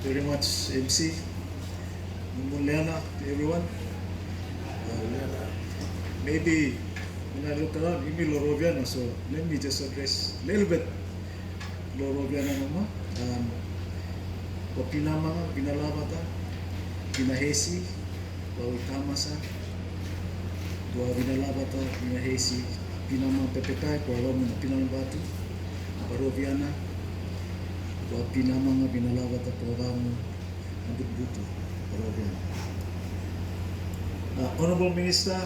very much, MC. Muliana to everyone. Maybe when I look around, Imi Loroviana, so let me just address a little bit Loroviana Mama. Wapinama, Pinalavata, Pinahesi, Wawitamasa, Wawinalavata, Pinahesi, Pinama Pepetai, Kualaman, Pinambatu, Baroviana, Wapinama, Pinalavata, Pavamu, and Butu, Baroviana. Honorable Minister,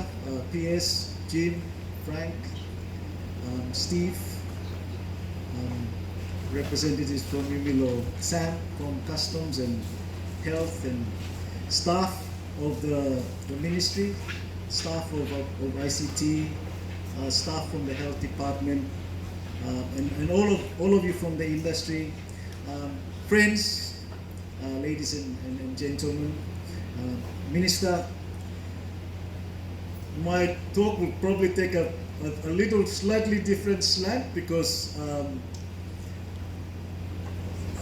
PS, Jim, Frank, Steve, representatives from Umilo, Sam from Customs and Health, and staff of the ministry, staff of ICT, staff from the Health Department, and all of you from the industry, friends, ladies and gentlemen, Minister. My talk will probably take a little slightly different slant because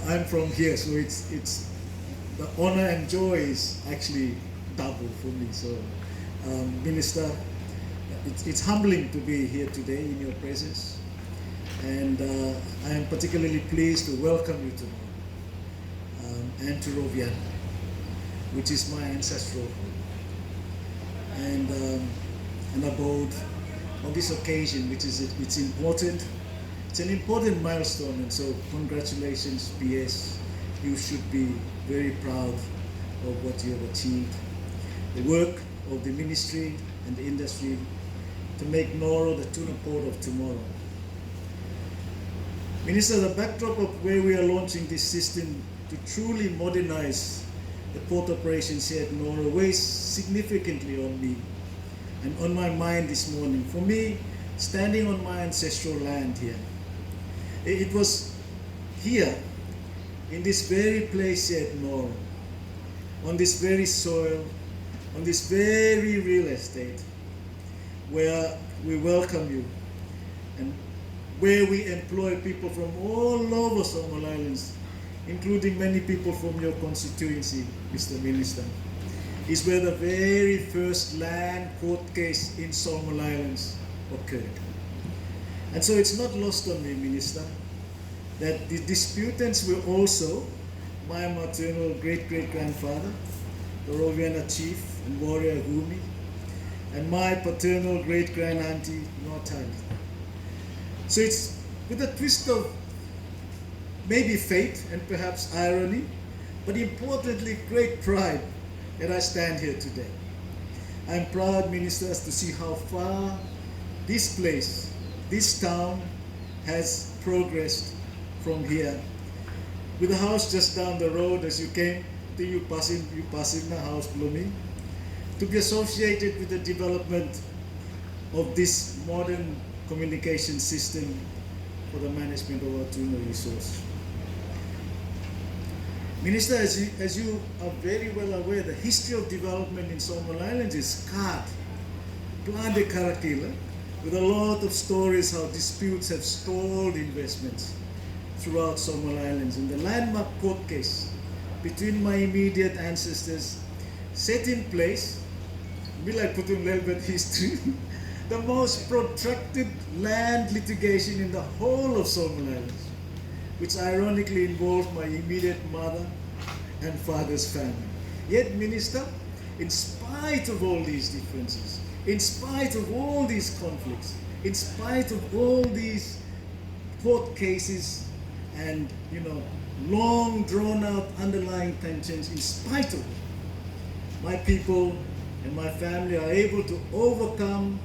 I'm from here, so it's the honor and joy is actually double for me. So, Minister, it's humbling to be here today in your presence, and I am particularly pleased to welcome you to Roviana, which is my ancestral home. And abode on this occasion, which is it's important. It's an important milestone, and so congratulations, PS. You should be very proud of what you have achieved. The work of the ministry and the industry to make Noro the tuna port of tomorrow. Minister, the backdrop of where we are launching this system to truly modernize the port operations here at Noro weighs significantly on me and on my mind this morning. For me, standing on my ancestral land here, it was here, in this very place here at Noro, on this very soil, on this very real estate, where we welcome you and where we employ people from all over Solomon Islands, including many people from your constituency, Mr. Minister, is where the very first land court case in Solomon Islands occurred. And so it's not lost on me, Minister, that the disputants were also my maternal great-great-grandfather, the Roviana chief and warrior Gumi, and my paternal great-grand-auntie, Nortali. So it's with a twist of maybe fate and perhaps irony, but importantly, great pride that I stand here today. I'm proud, ministers, to see how far this place, this town, has progressed from here. With the house just down the road as you came, you pass in the house, Bloomy, to be associated with the development of this modern communication system for the management of our tuna resource. Minister, as you are very well aware, the history of development in Solomon Islands is scarred, plan de karakila, with a lot of stories how disputes have stalled investments throughout Solomon Islands. And the landmark court case between my immediate ancestors set in place, be like putting Lelbet history, the most protracted land litigation in the whole of Solomon Islands, which ironically involved my immediate mother and father's family. Yet, Minister, in spite of all these differences, in spite of all these conflicts, in spite of all these court cases and, long drawn-out underlying tensions, in spite of it, my people and my family are able to overcome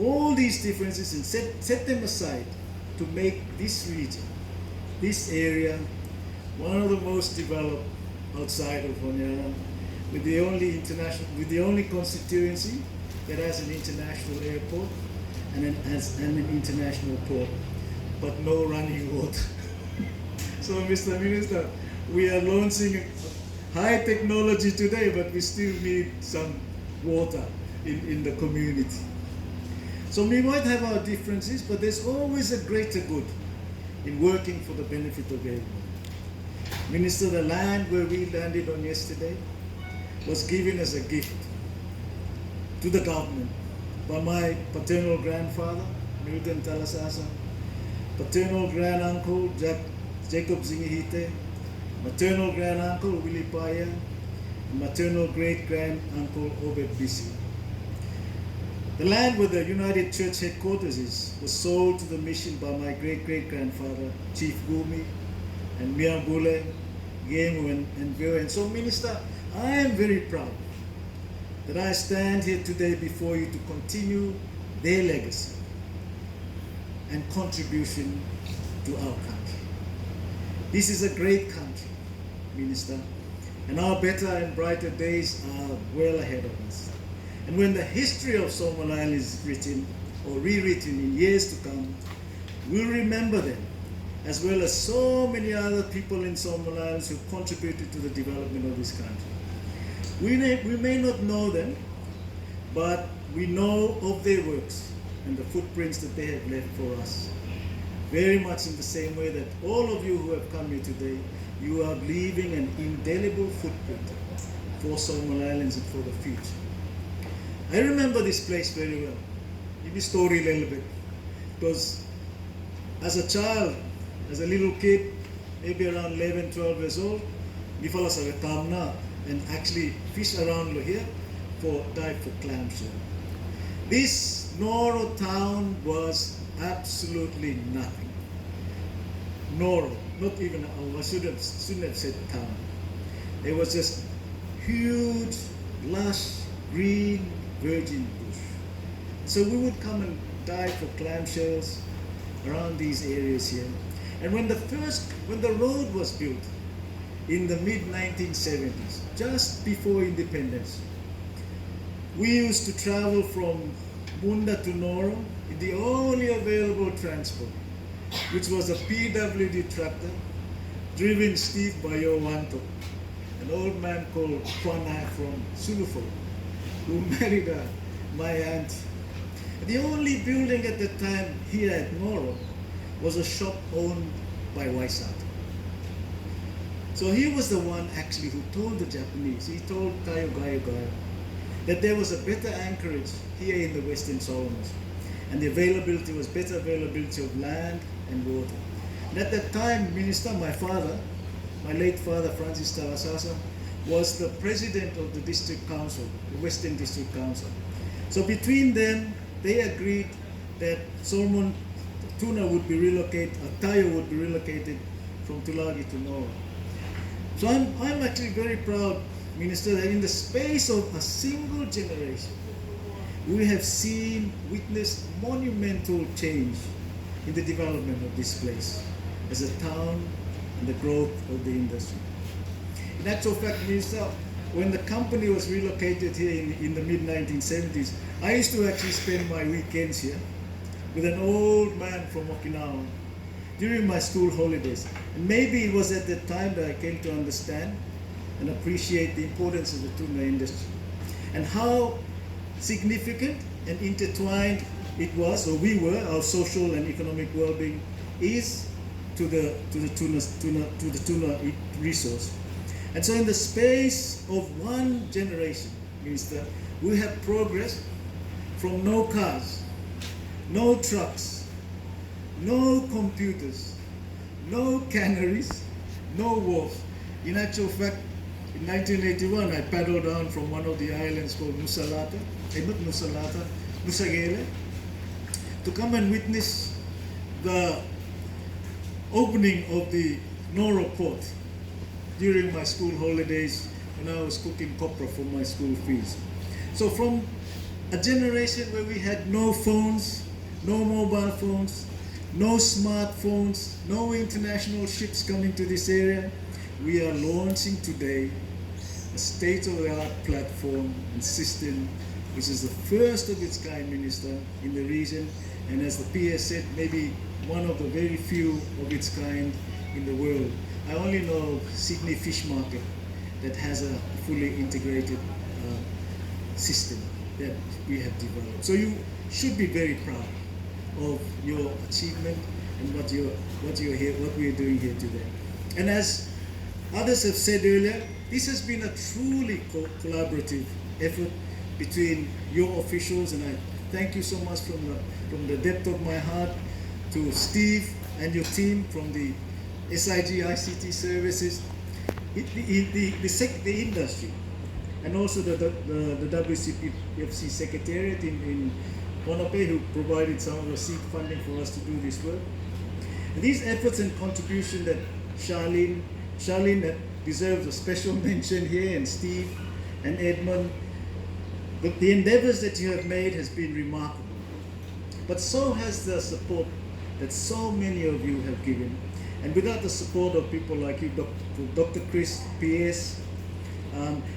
all these differences and set them aside to make this region, this area, one of the most developed outside of Honiara, with the only constituency that has an international airport and an international port, but no running water. So, Mr. Minister, we are launching high technology today, but we still need some water in the community. So we might have our differences, but there's always a greater good in working for the benefit of everyone. Minister, the land where we landed on yesterday was given as a gift to the government by my paternal grandfather, Milton Talasasa, paternal granduncle, Jacob Zingihite, maternal granduncle, Willie Paya, and maternal great-granduncle, Obed Bisi. The land where the United Church headquarters is was sold to the mission by my great-great-grandfather, Chief Gumi, and Miambule, Gemu, and Vio. And so, Minister, I am very proud that I stand here today before you to continue their legacy and contribution to our country. This is a great country, Minister, and our better and brighter days are well ahead of us. And when the history of Solomon Island is written or rewritten in years to come, we'll remember them, as well as so many other people in Solomon Islands who contributed to the development of this country. We may not know them, but we know of their works and the footprints that they have left for us. Very much in the same way that all of you who have come here today, you are leaving an indelible footprint for Solomon Islands and for the future. I remember this place very well. Give me a story a little bit. Because as a child, as a little kid, maybe around 11, 12 years old, we fell as a tamna and actually fish around here for dive for clam shell. This Noro town was absolutely nothing. Noro, not even, I shouldn't have said town. It was just huge, lush, green, virgin bush. So we would come and dive for clam shells around these areas here. And when the road was built in the mid-1970s, just before independence, we used to travel from Munda to Noro in the only available transport, which was a PWD tractor driven Steve Bayo Wanto, an old man called Kwana from Sulufo, who married my aunt. The only building at the time here at Noro was a shop owned by Waisato. So he was the one actually who told the Japanese, he told Tayo Gayo Gayo, that there was a better anchorage here in the Western Solomons, and the availability was better availability of land and water. And at that time, Minister, my father, my late father, Francis Talasasa, was the president of the district council, the Western District Council. So between them, they agreed that Solomon Tuna would be relocated, Tayo would be relocated from Tulagi to Noro. So I'm actually very proud, Minister, that in the space of a single generation, we have witnessed monumental change in the development of this place as a town and the growth of the industry. In actual fact, Minister, when the company was relocated here in the mid-1970s, I used to actually spend my weekends here with an old man from Okinawa during my school holidays. And maybe it was at that time that I came to understand and appreciate the importance of the tuna industry and how significant and intertwined it was, or we were, our social and economic well-being is to the tuna resource. And so in the space of one generation, Minister, we have progressed from no cars, no trucks, no computers, no canneries, no wharves. In actual fact, in 1981, I paddled down from one of the islands called Nusagele, to come and witness the opening of the Noro port during my school holidays when I was cooking copra for my school fees. So from a generation where we had no phones, no mobile phones, no smartphones, no international ships coming to this area, we are launching today a state-of-the-art platform and system which is the first of its kind, Minister, in the region, and as the PS said, maybe one of the very few of its kind in the world. I only know Sydney Fish Market that has a fully integrated system that we have developed. So you should be very proud of your achievement and what we are doing here today. And as others have said earlier, this has been a truly collaborative effort between your officials, and I thank you so much from the depth of my heart to Steve and your team from the SIG ICT Services, the industry, and also the WCPFC Secretariat in Ponape, who provided some of the seed funding for us to do this work. And these efforts and contribution that Charlene that deserves a special mention here, and Steve and Edmund, the endeavors that you have made has been remarkable. But so has the support that so many of you have given. And without the support of people like you, Dr. Chris, PS,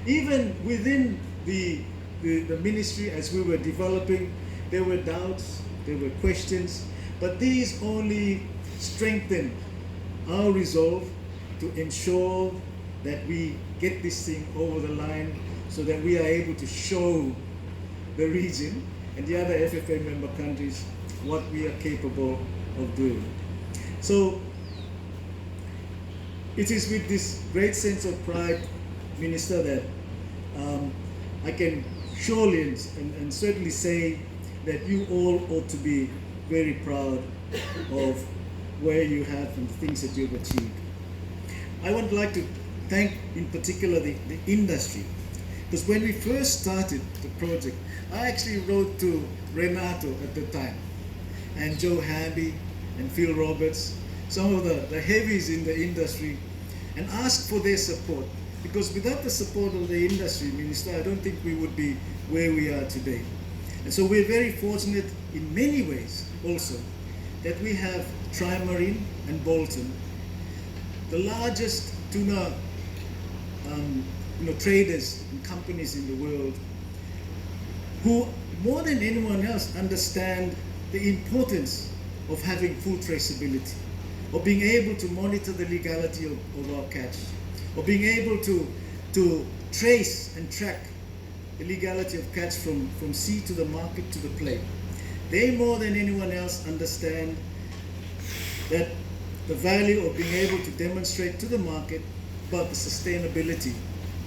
even within the ministry as we were developing, there were doubts, there were questions, but these only strengthened our resolve to ensure that we get this thing over the line so that we are able to show the region and the other FFA member countries what we are capable of doing. So it is with this great sense of pride, Minister, that I can surely and certainly say that you all ought to be very proud of where you have and the things that you've achieved. I would like to thank in particular the industry, because when we first started the project, I actually wrote to Renato at the time, and Joe Hamby and Phil Roberts, some of the heavies in the industry, and asked for their support, because without the support of the industry, Minister, I don't think we would be where we are today. And so we're very fortunate in many ways also that we have Trimarine and Bolton, the largest tuna traders and companies in the world, who more than anyone else understand the importance of having full traceability, of being able to monitor the legality of our catch, of being able to trace and track the legality of catch from sea to the market to the plate. They more than anyone else understand that the value of being able to demonstrate to the market about the sustainability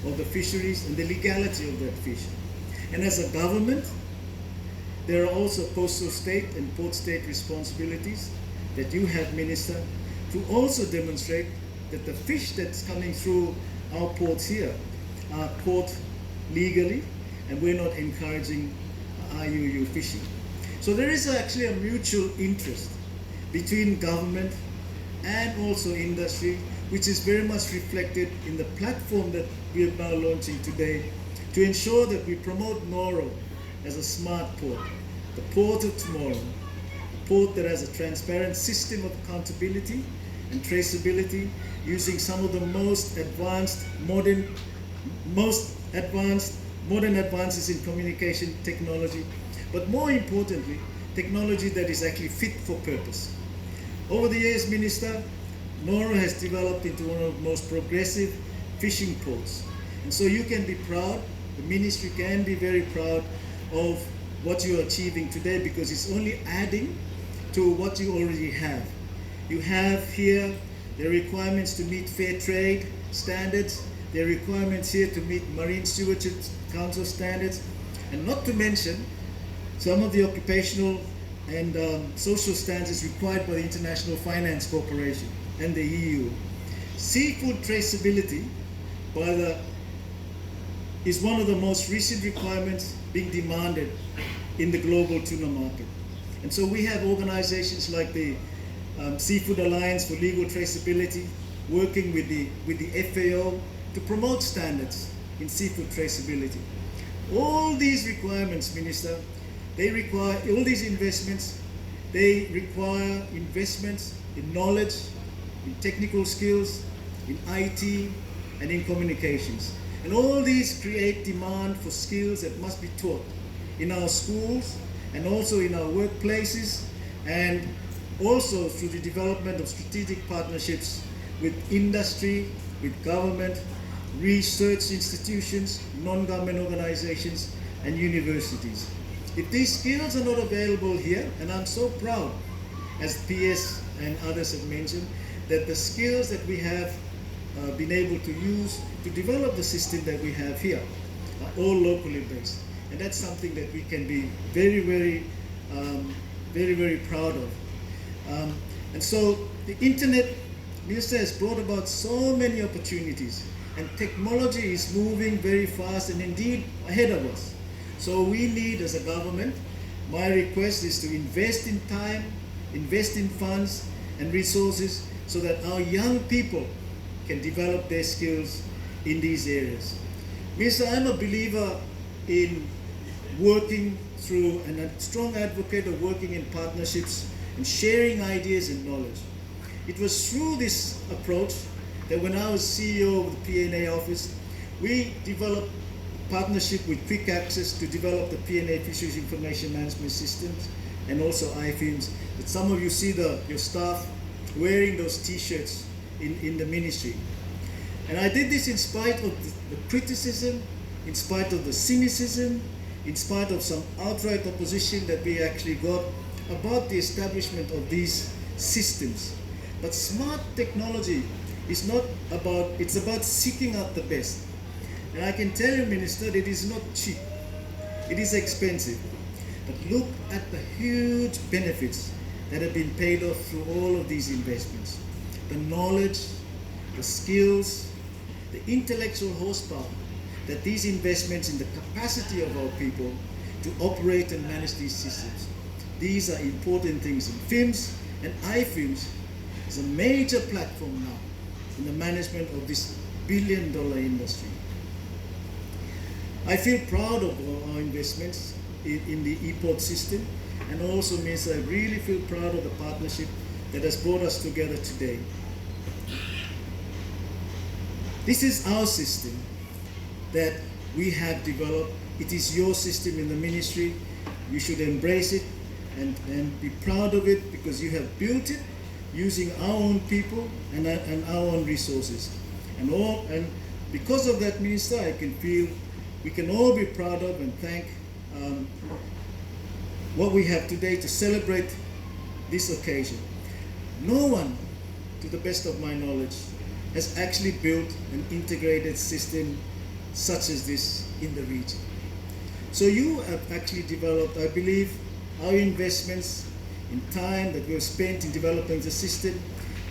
of the fisheries and the legality of that fish. And as a government, there are also coastal state and port state responsibilities that you have, Minister, to also demonstrate that the fish that's coming through our ports here are caught legally, and we're not encouraging IUU fishing. So there is actually a mutual interest between government and also industry, which is very much reflected in the platform that we are now launching today to ensure that we promote Noro as a smart port, the port of tomorrow, a port that has a transparent system of accountability and traceability, using some of the most advanced modern advances in communication technology, but more importantly, technology that is actually fit for purpose. Over the years, Minister, Noro has developed into one of the most progressive fishing ports. And so you can be proud, the ministry can be very proud of what you're achieving today, because it's only adding to what you already have. You have here the requirements to meet fair trade standards, the requirements here to meet Marine Stewardship Council standards, and not to mention some of the occupational and social standards required by the International Finance Corporation and the EU. Seafood traceability is one of the most recent requirements being demanded in the global tuna market. And so we have organizations like the Seafood Alliance for Legal Traceability working with the FAO to promote standards in seafood traceability. All these requirements, Minister, they require, all these investments, they require investments in knowledge, in technical skills, in IT, and in communications. And all these create demand for skills that must be taught in our schools and also in our workplaces, and also through the development of strategic partnerships with industry, with government, research institutions, non-government organizations, and universities. If these skills are not available here, and I'm so proud, as PS and others have mentioned, that the skills that we have been able to use to develop the system that we have here, all locally based. And that's something that we can be very proud of. And so the internet, Minister, has brought about so many opportunities, and technology is moving very fast and indeed ahead of us. So we need, as a government, my request is to invest in time, invest in funds and resources so that our young people can develop their skills in these areas. Minister, I'm a believer in working through, and a strong advocate of working in partnerships and sharing ideas and knowledge. It was through this approach that when I was CEO of the P&A office, we developed a partnership with Quick Access to develop the P&A Fisheries Information Management Systems and also iFilms. That some of you see your staff wearing those t-shirts in the ministry. And I did this in spite of the criticism, in spite of the cynicism, in spite of some outright opposition that we actually got about the establishment of these systems. But smart technology is not about, it's about seeking out the best. And I can tell you, Minister, that it is not cheap. It is expensive. But look at the huge benefits that have been paid off through all of these investments. The knowledge, the skills, the intellectual horsepower that these investments in the capacity of our people to operate and manage these systems. These are important things. And FIMS and iFilms is a major platform now in the management of this billion-dollar industry. I feel proud of our investments in the ePort system, and also means I really feel proud of the partnership that has brought us together today. This is our system that we have developed. It is your system in the ministry. You should embrace it and be proud of it, because you have built it using our own people and our own resources. And because of that, Minister, I can feel we can all be proud of and thank what we have today to celebrate this occasion. No one, to the best of my knowledge, has actually built an integrated system such as this in the region. So you have actually developed, I believe, our investments in time that we've spent in developing the system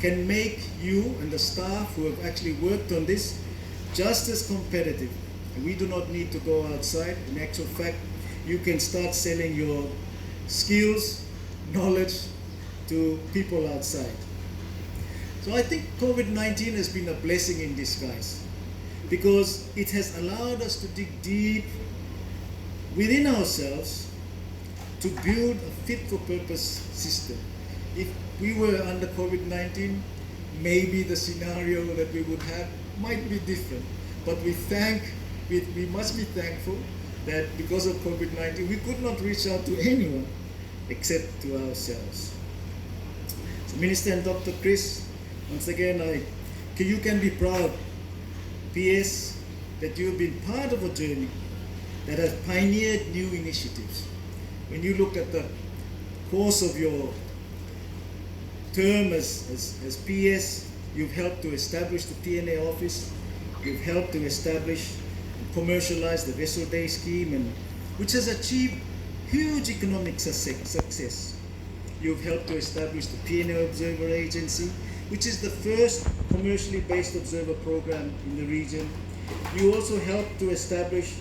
can make you and the staff who have actually worked on this just as competitive. And we do not need to go outside. In actual fact, you can start selling your skills, knowledge to people outside. So I think COVID-19 has been a blessing in disguise, because it has allowed us to dig deep within ourselves to build a fit-for-purpose system. If we were under COVID-19, maybe the scenario that we would have might be different. But we must be thankful that because of COVID-19, we could not reach out to anyone except to ourselves. So Minister and Dr. Chris, once again, you can be proud, PS, that you've been part of a journey that has pioneered new initiatives. When you look at the course of your term as PS, you've helped to establish the P&A office, you've helped to establish and commercialize the Vessel Day scheme, which has achieved huge economic success. You've helped to establish the P&A Observer Agency, which is the first commercially based observer program in the region. You also helped to establish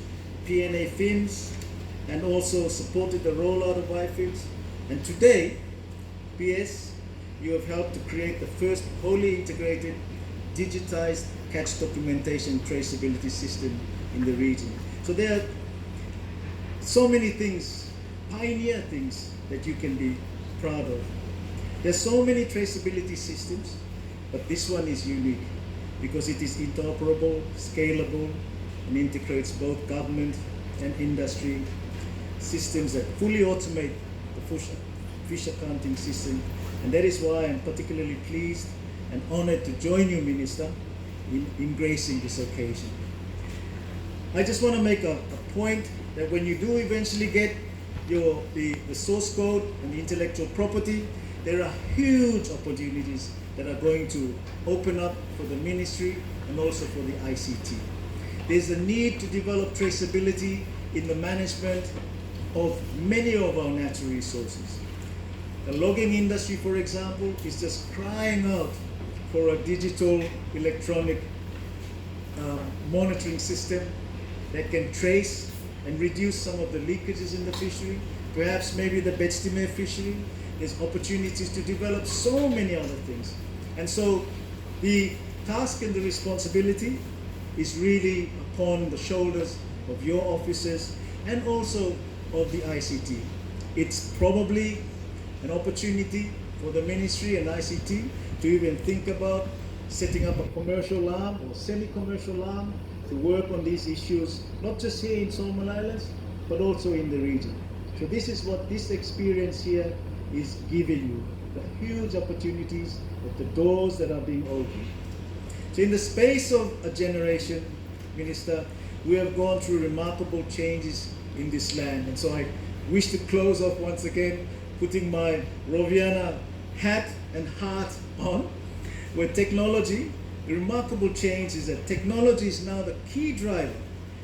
P&A FIMS and also supported the rollout of iFilms. And today, PS, you have helped to create the first wholly integrated, digitized catch documentation traceability system in the region. So there are so many things, pioneer things, that you can be proud of. There's so many traceability systems, but this one is unique because it is interoperable, scalable, and integrates both government and industry systems that fully automate the fish accounting system. And that is why I'm particularly pleased and honored to join you, Minister, in gracing this occasion. I just want to make a point that when you do eventually get the source code and the intellectual property, there are huge opportunities that are going to open up for the ministry and also for the ICT. There's a need to develop traceability in the management of many of our natural resources. The logging industry, for example, is just crying out for a digital electronic monitoring system that can trace and reduce some of the leakages in the fishery. Perhaps maybe the Bedstime fishery, there's opportunities to develop so many other things. And so the task and the responsibility is really upon the shoulders of your officers and also of the ICT. It's probably an opportunity for the ministry and ICT to even think about setting up a commercial arm or semi-commercial arm to work on these issues, not just here in Solomon Islands, but also in the region. So this is what this experience here is giving you, the huge opportunities of the doors that are being opened. So in the space of a generation, Minister, we have gone through remarkable changes in this land. And so I wish to close off once again, putting my Roviana hat and heart on, where technology, the remarkable change is that technology is now the key driver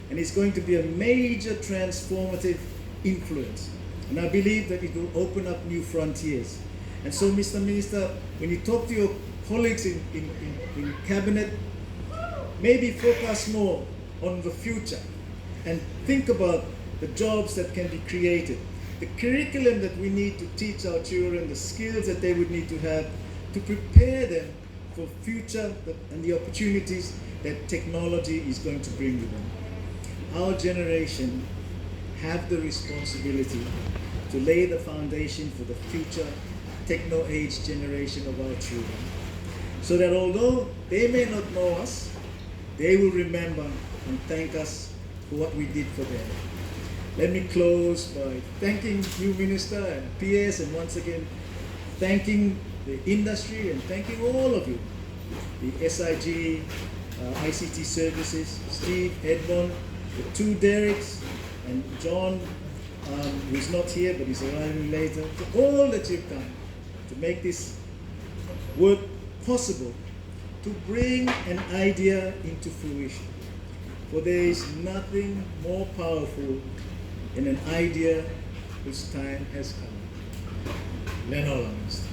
and it's going to be a major transformative influence. And I believe that it will open up new frontiers. And so, Mr. Minister, when you talk to your colleagues in Cabinet, maybe focus more on the future and think about the jobs that can be created, the curriculum that we need to teach our children, the skills that they would need to have to prepare them for future and the opportunities that technology is going to bring to them. Our generation have the responsibility to lay the foundation for the future techno-age generation of our children, so that although they may not know us, they will remember and thank us for what we did for them. Let me close by thanking you, Minister, and PS, and once again thanking the industry and thanking all of you, the SIG, ICT Services, Steve, Edmond, the two Derricks, and John, who's not here but he's arriving later, for all that you've done to make this work possible, to bring an idea into fruition. For there is nothing more powerful than an idea whose time has come. Noro, Minister.